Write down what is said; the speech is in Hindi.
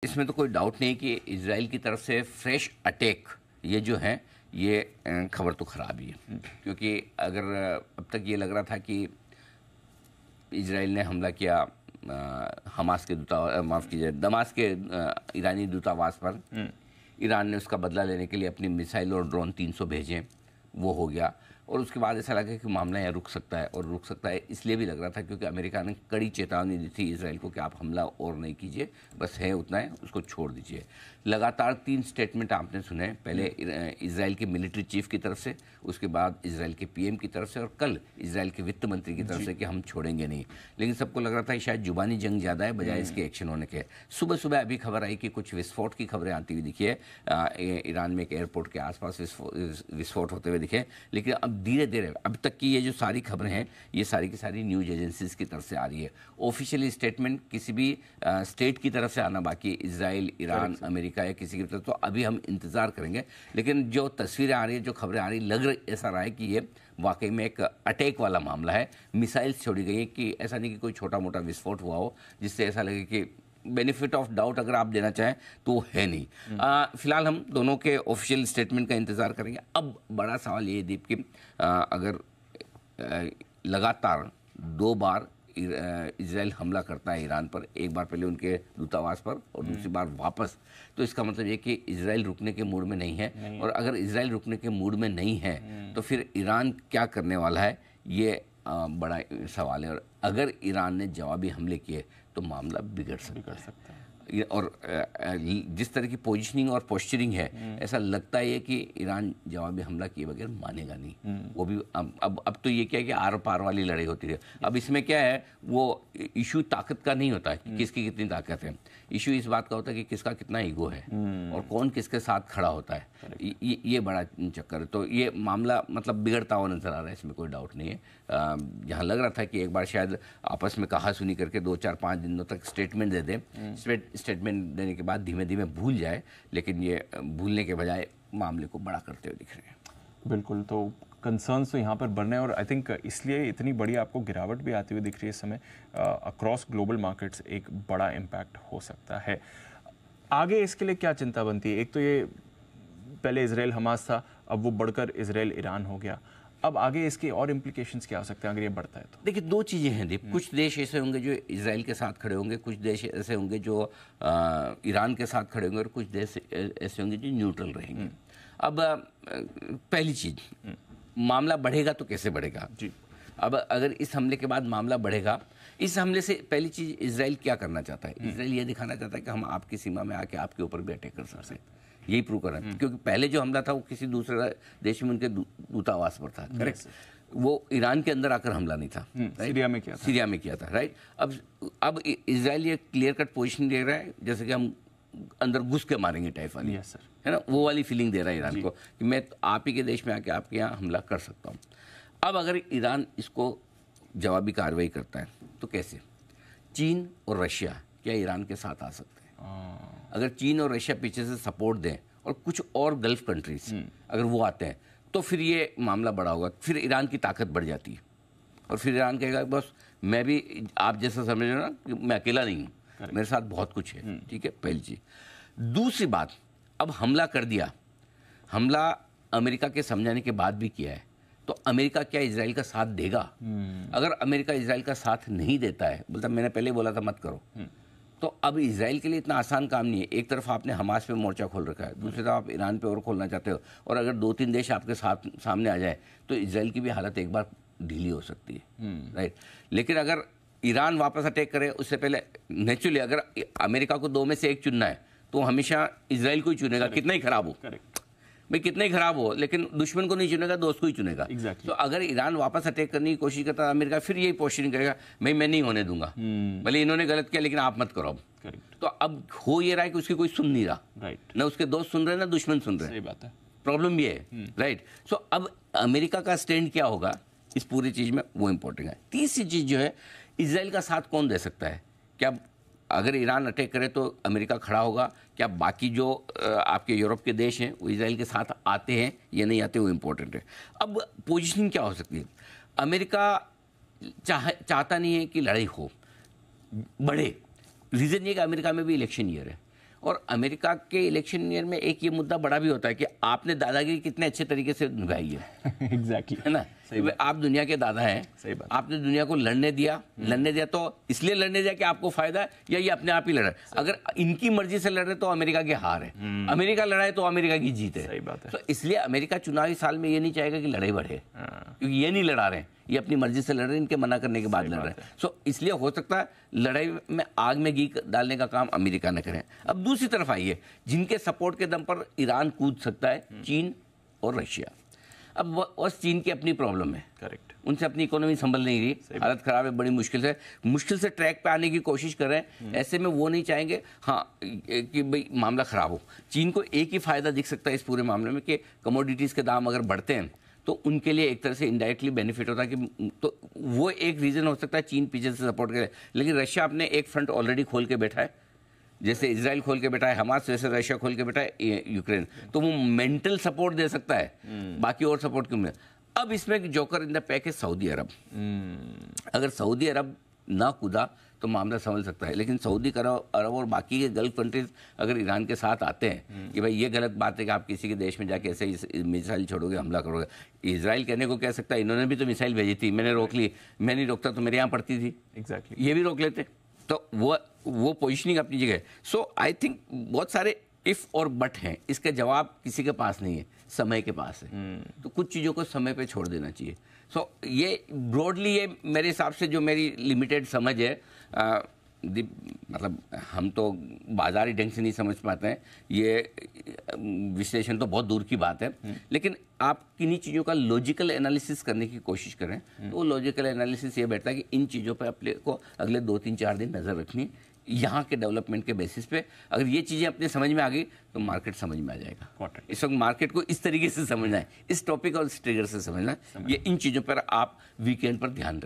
इसमें तो कोई डाउट नहीं कि इजराइल की तरफ से फ्रेश अटैक ये जो है ये खबर तो ख़राब ही है, क्योंकि अगर अब तक ये लग रहा था कि इजराइल ने हमला किया हमास के माफ़ कीजिए दमास के ईरानी दूतावास पर, ईरान ने उसका बदला लेने के लिए अपनी मिसाइल और ड्रोन 300 भेजे, वो हो गया। और उसके बाद ऐसा लगा कि मामला यहाँ रुक सकता है, और रुक सकता है इसलिए भी लग रहा था क्योंकि अमेरिका ने कड़ी चेतावनी दी थी इजराइल को कि आप हमला और नहीं कीजिए, बस है उतना है, उसको छोड़ दीजिए। लगातार 3 स्टेटमेंट आपने सुने, पहले इजराइल के मिलिट्री चीफ की तरफ से, उसके बाद इजराइल के पीएम की तरफ से, और कल इजराइल के वित्त मंत्री की तरफ से कि हम छोड़ेंगे नहीं। लेकिन सबको लग रहा था शायद जुबानी जंग ज़्यादा है बजाय इसके एक्शन होने के। सुबह सुबह अभी खबर आई कि कुछ विस्फोट की खबरें आती हुई दिखी है, ईरान में एक एयरपोर्ट के आसपास विस्फोट होते हुए दिखे। लेकिन अब धीरे धीरे अब तक की ये जो सारी खबरें हैं ये सारी की सारी न्यूज़ एजेंसीज की तरफ से आ रही है। ऑफिशियली स्टेटमेंट किसी भी स्टेट की तरफ से आना बाकी, इजराइल, ईरान, अमेरिका या किसी की तरफ, तो अभी हम इंतज़ार करेंगे। लेकिन जो तस्वीरें आ रही है, जो खबरें आ रही, ऐसा रहा है कि ये वाकई में एक अटैक वाला मामला है। मिसाइल्स छोड़ी गई है, कि ऐसा नहीं कि कोई छोटा मोटा विस्फोट हुआ हो जिससे ऐसा लगे कि बेनिफिट ऑफ डाउट अगर आप देना चाहें तो है नहीं। फिलहाल हम दोनों के ऑफिशियल स्टेटमेंट का इंतज़ार करेंगे। अब बड़ा सवाल ये है दीप कि अगर लगातार 2 बार इजराइल हमला करता है ईरान पर, एक बार पहले उनके दूतावास पर और दूसरी बार वापस, तो इसका मतलब ये कि इजराइल रुकने के मूड में नहीं है। और अगर इजराइल रुकने के मूड में नहीं है तो फिर ईरान क्या करने वाला है, ये बड़ा सवाल है। और अगर ईरान ने जवाबी हमले किए तो मामला बिगड़ सकता है। और जिस तरह की पोजीशनिंग और पोस्चरिंग है, ऐसा लगता है कि ईरान जवाबी हमला किए बगैर मानेगा नहीं। वो भी अब तो ये क्या है कि आर पार वाली लड़ाई होती है। अब इसमें क्या है, वो इशू ताकत का नहीं होता है कि किसकी कितनी ताकत है, इशू इस बात का होता है कि किसका कितना ईगो है और कौन किसके साथ खड़ा होता है। ये बड़ा चक्कर है। तो ये मामला मतलब बिगड़ता हुआ नजर आ रहा है, इसमें कोई डाउट नहीं है। जहाँ लग रहा था कि एक बार शायद आपस में कहा सुनी करके 2-4-5 दिनों तक स्टेटमेंट दे दें, स्टेटमेंट देने के बाद धीमे धीमे भूल जाए, लेकिन ये भूलने के बजाय मामले को बड़ा करते हुए दिख रहे हैं। बिल्कुल, तो कंसर्न्स तो यहाँ पर बढ़ रहे हैं और आई थिंक इसलिए इतनी बड़ी आपको गिरावट भी आती हुई दिख रही है इस समय। अक्रॉस ग्लोबल मार्केट्स एक बड़ा इम्पैक्ट हो सकता है। आगे इसके लिए क्या चिंता बनती है? एक तो ये पहले इजराइल हमास था, अब वो बढ़कर इजराइल ईरान हो गया। अब आगे इसके और इम्प्लीकेशंस क्या हो सकते हैं अगर ये बढ़ता है तो? देखिए, 2 चीज़ें हैं दीप। कुछ देश ऐसे होंगे जो इजराइल के साथ खड़े होंगे, कुछ देश ऐसे होंगे जो ईरान के साथ खड़े होंगे, और कुछ देश ऐसे होंगे जो न्यूट्रल रहेंगे। अब पहली चीज़, मामला बढ़ेगा तो कैसे बढ़ेगा जी। अब अगर इस हमले के बाद मामला बढ़ेगा, इस हमले से पहली चीज़ इजराइल क्या करना चाहता है? इजराइल ये दिखाना चाहता है कि हम आपकी सीमा में आके आपके ऊपर भी अटैक कर सकते हैं। यही प्रूव कर रहे हैं, क्योंकि पहले जो हमला था वो किसी दूसरे देश में उनके दूतावास पर था, करेक्ट? वो ईरान के अंदर आकर हमला नहीं था, सीरिया में किया था। सीरिया में किया था, राइट? अब इजराइल ये क्लियर कट पोजीशन दे रहा है, जैसे कि हम अंदर घुस के मारेंगे टाइप वाली, है ना, वो वाली फीलिंग दे रहा है ईरान को कि मैं आप ही के देश में आके आपके यहाँ हमला कर सकता हूँ। अब अगर ईरान इसको जवाबी कार्रवाई करता है तो कैसे? चीन और रशिया क्या ईरान के साथ आ सकते हैं? अगर चीन और रशिया पीछे से सपोर्ट दें और कुछ और गल्फ कंट्रीज अगर वो आते हैं तो फिर ये मामला बड़ा होगा, फिर ईरान की ताकत बढ़ जाती है और फिर ईरान कहेगा बस मैं भी आप जैसा समझ रहे हो ना कि मैं अकेला नहीं हूँ, मेरे साथ बहुत कुछ है। ठीक है, पहली चीज। दूसरी बात, अब हमला कर दिया, हमला अमेरिका के समझाने के बाद भी किया है, तो अमेरिका क्या इजराइल का साथ देगा? अगर अमेरिका इजराइल का साथ नहीं देता है, बोलता मैंने पहले बोला था मत करो, तो अब इजराइल के लिए इतना आसान काम नहीं है। एक तरफ आपने हमास पे मोर्चा खोल रखा है, दूसरी तरफ आप ईरान पे और खोलना चाहते हो, और अगर 2-3 देश आपके साथ सामने आ जाए तो इजराइल की भी हालत एक बार ढीली हो सकती है, राइट? लेकिन अगर ईरान वापस अटैक करे उससे पहले नेचुरली अगर अमेरिका को 2 में से एक चुनना है तो हमेशा इजराइल को ही चुनेगा, कितना ही खराब हो भाई, कितना ही खराब हो, लेकिन दुश्मन को नहीं चुनेगा, दोस्त को ही चुनेगा। तो अगर ईरान वापस अटैक करने की कोशिश करता है, अमेरिका फिर यही पोस्टरिंग करेगा, भाई मैं नहीं होने दूंगा, भले इन्होंने गलत किया लेकिन आप मत करो अब। तो अब हो ये रहा है कि उसकी कोई सुन नहीं रहा, राइट? ना उसके दोस्त सुन रहे ना दुश्मन सुन रहे। सही बात है, प्रॉब्लम ये है, राइट? सो अब अमेरिका का स्टैंड क्या होगा इस पूरी चीज में, वो इंपॉर्टेंट है। तीसरी चीज जो है, इजराइल का साथ कौन दे सकता है? क्या अगर ईरान अटैक करे तो अमेरिका खड़ा होगा? क्या बाकी जो आपके यूरोप के देश हैं वो इजराइल के साथ आते हैं या नहीं आते, वो इम्पोर्टेंट है। अब पोजीशनिंग क्या हो सकती है? अमेरिका चाहता नहीं है कि लड़ाई हो, बढ़े। रीज़न ये कि अमेरिका में भी इलेक्शन ईयर है और अमेरिका के इलेक्शन ईयर में एक ये मुद्दा बड़ा भी होता है कि आपने दादागिरी कितने अच्छे तरीके से निभाई है। एग्जैक्टली है ना, आप दुनिया के दादा हैं, सही बात। आपने दुनिया को लड़ने दिया तो इसलिए लड़ने दिया कि आपको फायदा है या ये अपने आप ही लड़ रहा है। अगर इनकी मर्जी से लड़ रहे तो अमेरिका की हार है, अमेरिका लड़ाए तो अमेरिका की जीत है। सही बात है। तो इसलिए अमेरिका चुनावी साल में ये नहीं चाहेगा कि लड़ाई बढ़े, क्योंकि ये नहीं लड़ा रहे हैं, ये अपनी मर्जी से लड़ रहे हैं, इनके मना करने के बाद लड़ रहे हैं। सो इसलिए हो सकता है लड़ाई में आग में घी डालने का काम अमेरिका न करें। अब दूसरी तरफ आइए, जिनके सपोर्ट के दम पर ईरान कूद सकता है, चीन और रशिया। अब बस चीन की अपनी प्रॉब्लम है, करेक्ट, उनसे अपनी इकोनॉमी संभल नहीं रही, हालत खराब है, बड़ी मुश्किल से ट्रैक पे आने की कोशिश कर रहे हैं। ऐसे में वो नहीं चाहेंगे कि भाई मामला खराब हो। चीन को एक ही फायदा दिख सकता है इस पूरे मामले में कि कमोडिटीज़ के दाम अगर बढ़ते हैं तो उनके लिए एक तरह से इनडायरेक्टली बेनिफिट होता है कि तो वो एक रीज़न हो सकता है चीन पीछे से सपोर्ट करे। लेकिन रशिया अपने एक फ्रंट ऑलरेडी खोल के बैठा है, जैसे इजराइल खोल के बैठा है हमास, वैसे रशिया खोल के बैठा है यूक्रेन। तो वो मेंटल सपोर्ट दे सकता है, बाकी और सपोर्ट क्यों मिले। अब इसमें जोकर इन द पैक है सऊदी अरब। अगर सऊदी अरब ना कूदा तो मामला संभल सकता है, लेकिन सऊदी अरब और बाकी के गल्फ कंट्रीज अगर ईरान के साथ आते हैं कि भाई ये गलत बात है कि आप किसी के देश में जाके ऐसे मिसाइल छोड़ोगे, हमला करोगे। इजराइल कहने को कह सकता है इन्होंने भी तो मिसाइल भेजी थी, मैंने रोक ली, मैं नहीं रोकता तो मेरे यहाँ पड़ती थी। एग्जैक्टली, ये भी रोक लेते। तो वो पोजिशनिंग अपनी जगह है। सो आई थिंक बहुत सारे इफ और बट हैं, इसका जवाब किसी के पास नहीं है, समय के पास है। तो कुछ चीज़ों को समय पे छोड़ देना चाहिए। सो ये ब्रॉडली ये मेरे हिसाब से जो मेरी लिमिटेड समझ है, मतलब हम तो बाजारी ढंग से नहीं समझ पाते हैं, ये विश्लेषण तो बहुत दूर की बात है। लेकिन आप किन्हीं चीज़ों का लॉजिकल एनालिसिस करने की कोशिश करें तो वो लॉजिकल एनालिसिस ये बैठता है कि इन चीज़ों पे अपने को अगले 2-3-4 दिन नज़र रखनी, यहाँ के डेवलपमेंट के बेसिस पे। अगर ये चीज़ें अपने समझ में आ गई तो मार्केट समझ में आ जाएगा। इस वक्त मार्केट को इस तरीके से समझना है, इस टॉपिक और इस ट्रिगर से समझना है। ये इन चीज़ों पर आप वीकेंड पर ध्यान रखें।